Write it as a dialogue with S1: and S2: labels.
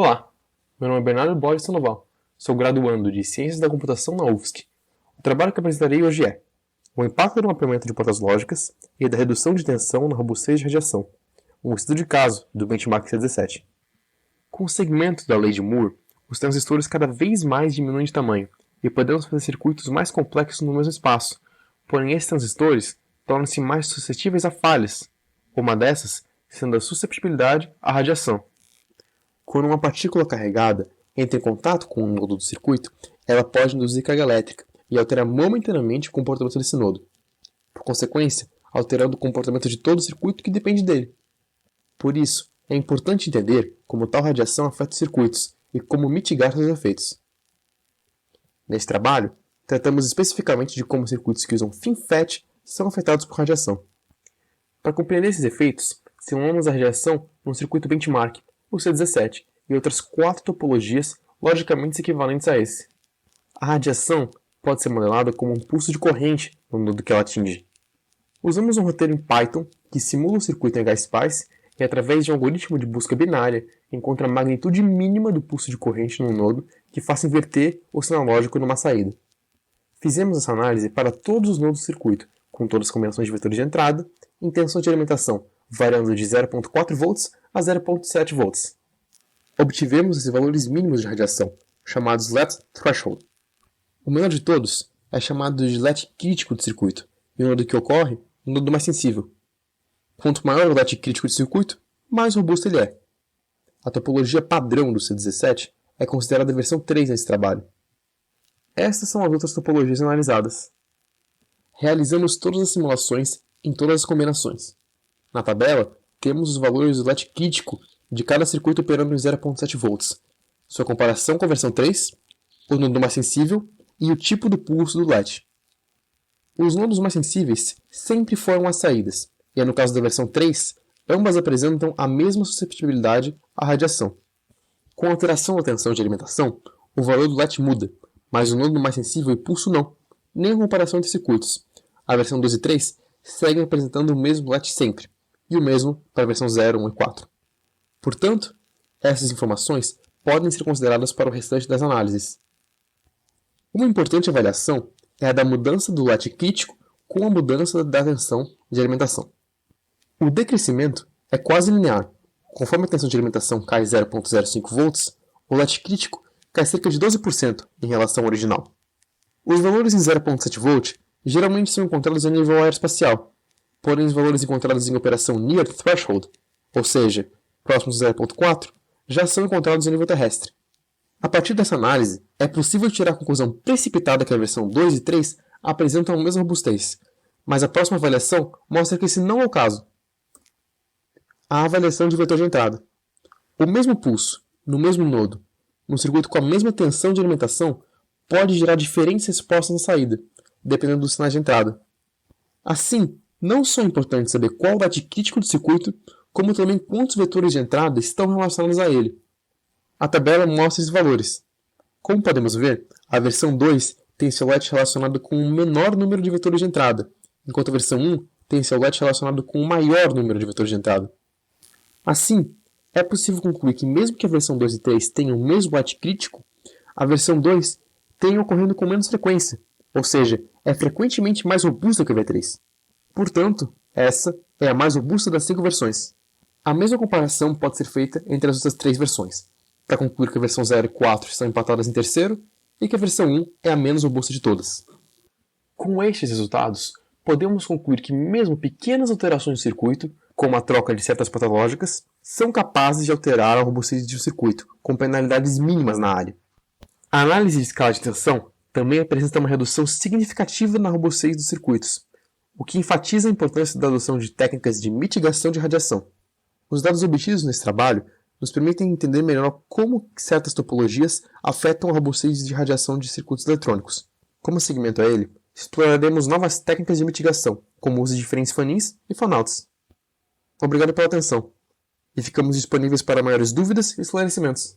S1: Olá, meu nome é Bernardo Borges Sandoval, sou graduando de Ciências da Computação na UFSC. O trabalho que apresentarei hoje é o impacto do mapeamento de portas lógicas e da redução de tensão na robustez de radiação, um estudo de caso do benchmark C17. Com o segmento da lei de Moore, os transistores cada vez mais diminuem de tamanho e podemos fazer circuitos mais complexos no mesmo espaço, porém esses transistores tornam-se mais suscetíveis a falhas, uma dessas sendo a susceptibilidade à radiação. Quando uma partícula carregada entra em contato com um nodo do circuito, ela pode induzir carga elétrica e alterar momentaneamente o comportamento desse nodo. Por consequência, alterando o comportamento de todo o circuito que depende dele. Por isso, é importante entender como tal radiação afeta os circuitos e como mitigar seus efeitos. Neste trabalho, tratamos especificamente de como circuitos que usam FinFET são afetados por radiação. Para compreender esses efeitos, simulamos a radiação num circuito benchmark, o C17, e outras 4 topologias logicamente equivalentes a esse. A radiação pode ser modelada como um pulso de corrente no nodo que ela atinge. Usamos um roteiro em Python que simula o circuito em HSpice e, através de um algoritmo de busca binária, encontra a magnitude mínima do pulso de corrente num nodo que faça inverter o sinal lógico numa saída. Fizemos essa análise para todos os nodos do circuito, com todas as combinações de vetores de entrada, em tensão de alimentação variando de 0.4 volts a 0.7 volts. Obtivemos esses valores mínimos de radiação, chamados LET threshold. O menor de todos é chamado de LET crítico do circuito, e o nodo que ocorre é o nodo mais sensível. Quanto maior o LET crítico do circuito, mais robusto ele é. A topologia padrão do C17 é considerada a versão 3 nesse trabalho. Estas são as outras topologias analisadas. Realizamos todas as simulações em todas as combinações. Na tabela, temos os valores do LET crítico de cada circuito operando em 0.7 volts, sua comparação com a versão 3, o nodo mais sensível e o tipo do pulso do LET. Os nodos mais sensíveis sempre formam as saídas, e no caso da versão 3, ambas apresentam a mesma susceptibilidade à radiação. Com a alteração da tensão de alimentação, o valor do LET muda, mas o nodo mais sensível e pulso não, nem a comparação entre circuitos. A versão 2 e 3 seguem apresentando o mesmo LET sempre, e o mesmo para a versão 0, 1 e 4. Portanto, essas informações podem ser consideradas para o restante das análises. Uma importante avaliação é a da mudança do LET crítico com a mudança da tensão de alimentação. O decrescimento é quase linear. Conforme a tensão de alimentação cai 0.05 volts, o LET crítico cai cerca de 12% em relação ao original. Os valores em 0.7 volt geralmente são encontrados a nível aeroespacial, porém os valores encontrados em operação near threshold, ou seja, próximos de 0.4, já são encontrados a nível terrestre. A partir dessa análise, é possível tirar a conclusão precipitada que a versão 2 e 3 apresentam a mesma robustez, mas a próxima avaliação mostra que esse não é o caso. A avaliação de vetor de entrada. O mesmo pulso, no mesmo nodo, num circuito com a mesma tensão de alimentação, pode gerar diferentes respostas na saída, dependendo dos sinais de entrada. Assim, não só é importante saber qual o LET crítico do circuito, como também quantos vetores de entrada estão relacionados a ele. A tabela mostra esses valores. Como podemos ver, a versão 2 tem seu LET relacionado com um menor número de vetores de entrada, enquanto a versão 1 tem seu LET relacionado com um maior número de vetores de entrada. Assim, é possível concluir que mesmo que a versão 2 e 3 tenham o mesmo LET crítico, a versão 2 tem ocorrendo com menos frequência, ou seja, é frequentemente mais robusta que a V3. Portanto, essa é a mais robusta das 5 versões. A mesma comparação pode ser feita entre as outras 3 versões, para concluir que a versão 0 e 4 estão empatadas em terceiro e que a versão 1 é a menos robusta de todas. Com estes resultados, podemos concluir que mesmo pequenas alterações no circuito, como a troca de certas patológicas, são capazes de alterar a robustez de um circuito, com penalidades mínimas na área. A análise de escala de tensão também apresenta uma redução significativa na robustez dos circuitos, o que enfatiza a importância da adoção de técnicas de mitigação de radiação. Os dados obtidos nesse trabalho nos permitem entender melhor como certas topologias afetam a robustez de radiação de circuitos eletrônicos. Como seguimento a ele, exploraremos novas técnicas de mitigação, como o uso de diferentes fan-ins e fan-outs. Obrigado pela atenção, e ficamos disponíveis para maiores dúvidas e esclarecimentos.